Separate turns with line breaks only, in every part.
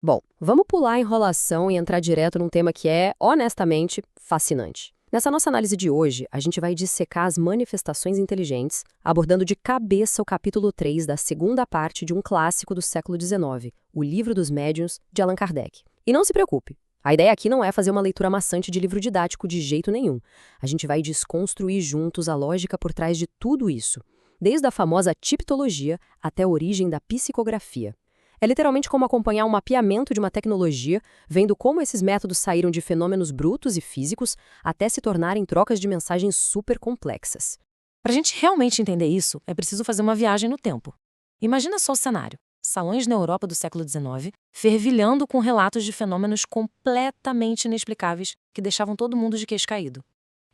Bom, vamos pular a enrolação e entrar direto num tema que é, honestamente, fascinante. Nessa nossa análise de hoje, a gente vai dissecar as manifestações inteligentes, abordando de cabeça o capítulo 3 da segunda parte de um clássico do século XIX, O Livro dos Médiuns, de Allan Kardec. E não se preocupe, a ideia aqui não é fazer uma leitura maçante de livro didático de jeito nenhum. A gente vai desconstruir juntos a lógica por trás de tudo isso, desde a famosa tipologia até a origem da psicografia. É literalmente como acompanhar um mapeamento de uma tecnologia, vendo como esses métodos saíram de fenômenos brutos e físicos até se tornarem trocas de mensagens super complexas.
Para a gente realmente entender isso, é preciso fazer uma viagem no tempo. Imagina só o cenário. Salões na Europa do século XIX, fervilhando com relatos de fenômenos completamente inexplicáveis que deixavam todo mundo de queixo caído.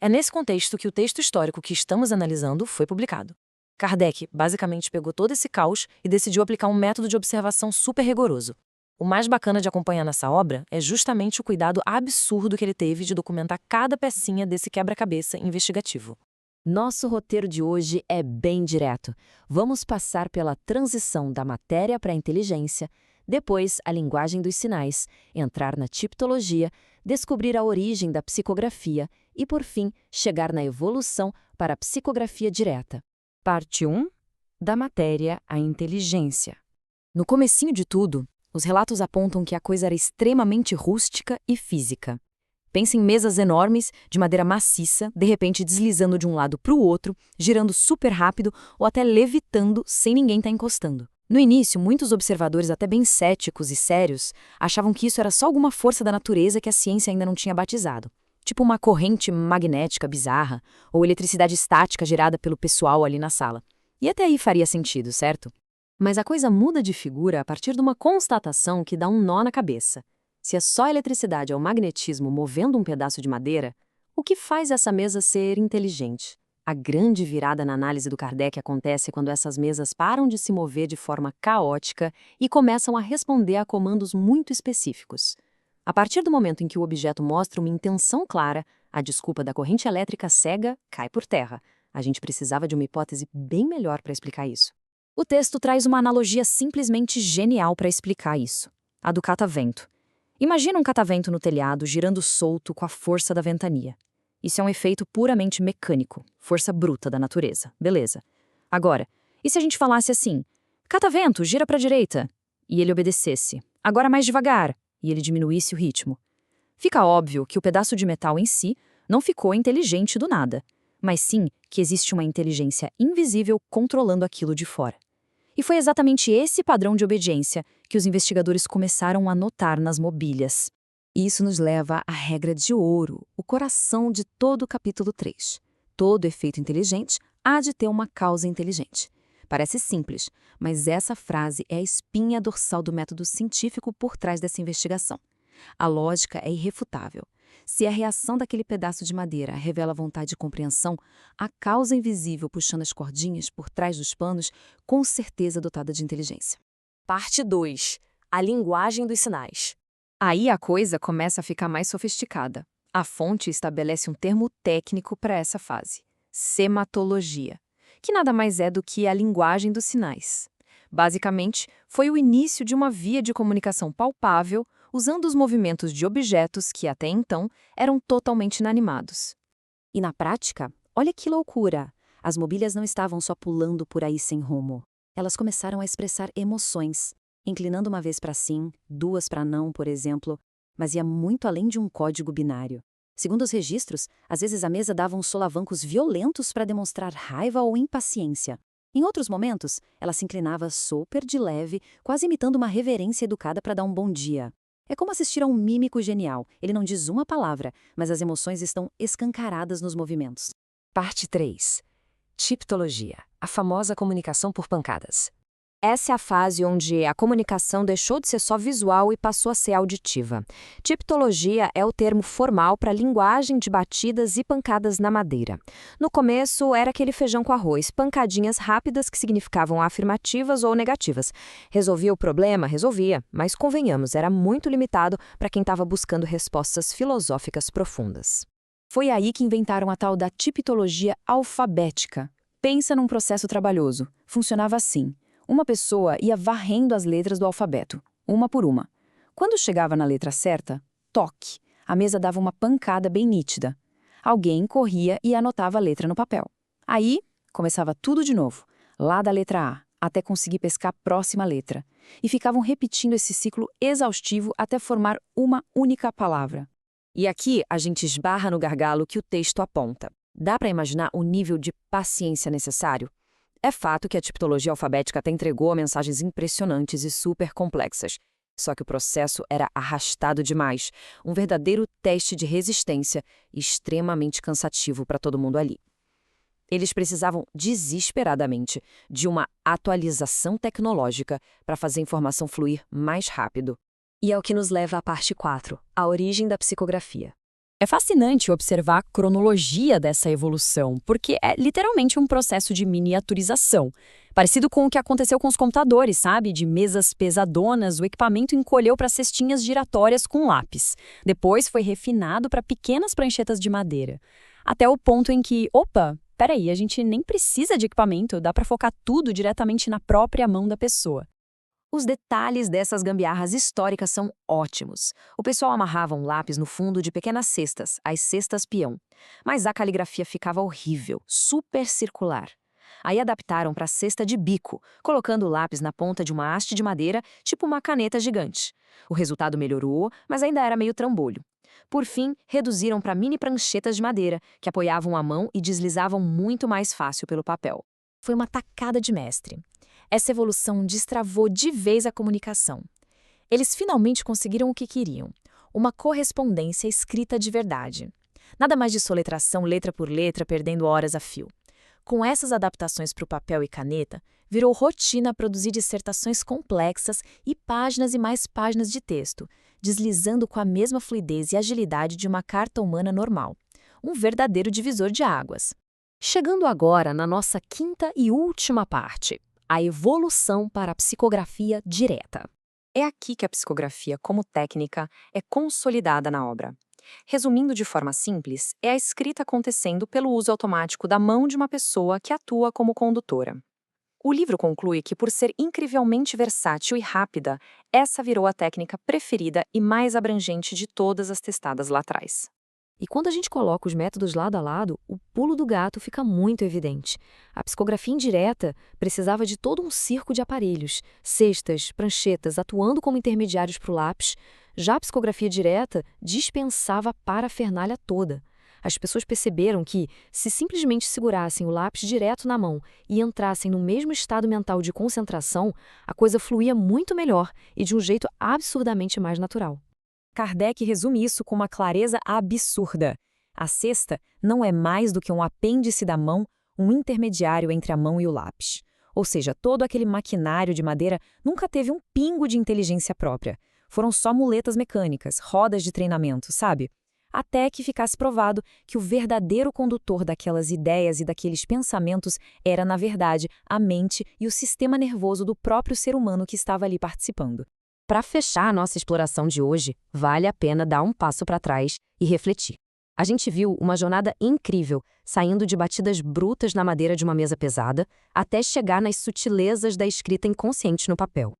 É nesse contexto que o texto histórico que estamos analisando foi publicado. Kardec basicamente pegou todo esse caos e decidiu aplicar um método de observação super rigoroso. O mais bacana de acompanhar nessa obra é justamente o cuidado absurdo que ele teve de documentar cada pecinha desse quebra-cabeça investigativo.
Nosso roteiro de hoje é bem direto. Vamos passar pela transição da matéria para a inteligência, depois a linguagem dos sinais, entrar na tipologia, descobrir a origem da psicografia e, por fim, chegar na evolução para a psicografia direta. Parte 1. Da matéria à inteligência. No comecinho de tudo, os relatos apontam que a coisa era extremamente rústica e física. Pense em mesas enormes, de madeira maciça, de repente deslizando de um lado para o outro, girando super rápido ou até levitando sem ninguém estar encostando. No início, muitos observadores, até bem céticos e sérios, achavam que isso era só alguma força da natureza que a ciência ainda não tinha batizado. Tipo uma corrente magnética bizarra, ou eletricidade estática gerada pelo pessoal ali na sala. E até aí faria sentido, certo? Mas a coisa muda de figura a partir de uma constatação que dá um nó na cabeça. Se é só eletricidade ou magnetismo movendo um pedaço de madeira, o que faz essa mesa ser inteligente? A grande virada na análise do Kardec acontece quando essas mesas param de se mover de forma caótica e começam a responder a comandos muito específicos. A partir do momento em que o objeto mostra uma intenção clara, a desculpa da corrente elétrica cega cai por terra. A gente precisava de uma hipótese bem melhor para explicar isso. O texto traz uma analogia simplesmente genial para explicar isso. A do catavento. Imagina um catavento no telhado girando solto com a força da ventania. Isso é um efeito puramente mecânico, força bruta da natureza. Beleza. Agora, e se a gente falasse assim: catavento, gira para a direita? E ele obedecesse. Agora mais devagar. E ele diminuísse o ritmo. Fica óbvio que o pedaço de metal em si não ficou inteligente do nada, mas sim que existe uma inteligência invisível controlando aquilo de fora. E foi exatamente esse padrão de obediência que os investigadores começaram a notar nas mobílias. E isso nos leva à regra de ouro, o coração de todo o capítulo 3. Todo efeito inteligente há de ter uma causa inteligente. Parece simples, mas essa frase é a espinha dorsal do método científico por trás dessa investigação. A lógica é irrefutável. Se a reação daquele pedaço de madeira revela vontade de compreensão, a causa invisível puxando as cordinhas por trás dos panos, com certeza dotada de inteligência.
Parte 2. A linguagem dos sinais.
Aí a coisa começa a ficar mais sofisticada. A fonte estabelece um termo técnico para essa fase: sematologia, que nada mais é do que a linguagem dos sinais. Basicamente, foi o início de uma via de comunicação palpável, usando os movimentos de objetos que, até então, eram totalmente inanimados. E na prática, olha que loucura! As mobílias não estavam só pulando por aí sem rumo. Elas começaram a expressar emoções, inclinando uma vez para sim, duas para não, por exemplo, mas ia muito além de um código binário. Segundo os registros, às vezes a mesa dava uns solavancos violentos para demonstrar raiva ou impaciência. Em outros momentos, ela se inclinava super de leve, quase imitando uma reverência educada para dar um bom dia. É como assistir a um mímico genial. Ele não diz uma palavra, mas as emoções estão escancaradas nos movimentos.
Parte 3. Tipologia, a famosa comunicação por pancadas. Essa é a fase onde a comunicação deixou de ser só visual e passou a ser auditiva. Tipologia é o termo formal para linguagem de batidas e pancadas na madeira. No começo, era aquele feijão com arroz, pancadinhas rápidas que significavam afirmativas ou negativas. Resolvia o problema? Resolvia, mas convenhamos, era muito limitado para quem estava buscando respostas filosóficas profundas. Foi aí que inventaram a tal da tipologia alfabética. Pensa num processo trabalhoso. Funcionava assim. Uma pessoa ia varrendo as letras do alfabeto, uma por uma.
Quando chegava na letra certa, toque, a mesa dava uma pancada bem nítida. Alguém corria e anotava a letra no papel. Aí, começava tudo de novo, lá da letra A, até conseguir pescar a próxima letra. E ficavam repetindo esse ciclo exaustivo até formar uma única palavra.
E aqui a gente esbarra no gargalo que o texto aponta. Dá para imaginar o nível de paciência necessário? É fato que a tipologia alfabética até entregou mensagens impressionantes e super complexas. Só que o processo era arrastado demais, um verdadeiro teste de resistência e extremamente cansativo para todo mundo ali. Eles precisavam desesperadamente de uma atualização tecnológica para fazer a informação fluir mais rápido. E é o que nos leva à parte 4, a origem da psicografia.
É fascinante observar a cronologia dessa evolução, porque é literalmente um processo de miniaturização. Parecido com o que aconteceu com os computadores, sabe? De mesas pesadonas, o equipamento encolheu para cestinhas giratórias com lápis. Depois foi refinado para pequenas pranchetas de madeira. Até o ponto em que, opa, peraí, a gente nem precisa de equipamento, dá para focar tudo diretamente na própria mão da pessoa.
Os detalhes dessas gambiarras históricas são ótimos. O pessoal amarrava um lápis no fundo de pequenas cestas, as cestas peão. Mas a caligrafia ficava horrível, super circular. Aí adaptaram para cesta de bico, colocando o lápis na ponta de uma haste de madeira, tipo uma caneta gigante. O resultado melhorou, mas ainda era meio trambolho. Por fim, reduziram para mini pranchetas de madeira, que apoiavam a mão e deslizavam muito mais fácil pelo papel. Foi uma tacada de mestre. Essa evolução destravou de vez a comunicação. Eles finalmente conseguiram o que queriam, uma correspondência escrita de verdade. Nada mais de soletração letra por letra, perdendo horas a fio. Com essas adaptações para o papel e caneta, virou rotina produzir dissertações complexas e mais páginas de texto, deslizando com a mesma fluidez e agilidade de uma carta humana normal. Um verdadeiro divisor de águas.
Chegando agora na nossa quinta e última parte, a evolução para a psicografia direta.
É aqui que a psicografia, como técnica, é consolidada na obra. Resumindo de forma simples, é a escrita acontecendo pelo uso automático da mão de uma pessoa que atua como condutora. O livro conclui que, por ser incrivelmente versátil e rápida, essa virou a técnica preferida e mais abrangente de todas as testadas lá atrás.
E quando a gente coloca os métodos lado a lado, o pulo do gato fica muito evidente. A psicografia indireta precisava de todo um circo de aparelhos, cestas, pranchetas, atuando como intermediários para o lápis. Já a psicografia direta dispensava a parafernália toda. As pessoas perceberam que, se simplesmente segurassem o lápis direto na mão e entrassem no mesmo estado mental de concentração, a coisa fluía muito melhor e de um jeito absurdamente mais natural.
Kardec resume isso com uma clareza absurda. A cesta não é mais do que um apêndice da mão, um intermediário entre a mão e o lápis. Ou seja, todo aquele maquinário de madeira nunca teve um pingo de inteligência própria. Foram só muletas mecânicas, rodas de treinamento, sabe? Até que ficasse provado que o verdadeiro condutor daquelas ideias e daqueles pensamentos era, na verdade, a mente e o sistema nervoso do próprio ser humano que estava ali participando.
Para fechar a nossa exploração de hoje, vale a pena dar um passo para trás e refletir. A gente viu uma jornada incrível, saindo de batidas brutas na madeira de uma mesa pesada, até chegar nas sutilezas da escrita inconsciente no papel.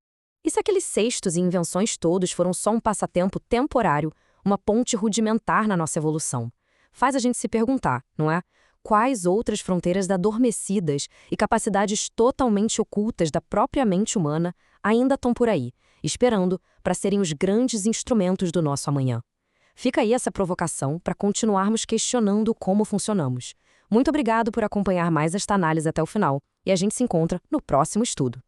E se aqueles cestos e invenções todos foram só um passatempo temporário, uma ponte rudimentar na nossa evolução? Faz a gente se perguntar, não é? Quais outras fronteiras adormecidas e capacidades totalmente ocultas da própria mente humana ainda estão por aí, esperando para serem os grandes instrumentos do nosso amanhã? Fica aí essa provocação para continuarmos questionando como funcionamos. Muito obrigado por acompanhar mais esta análise até o final, e a gente se encontra no próximo estudo.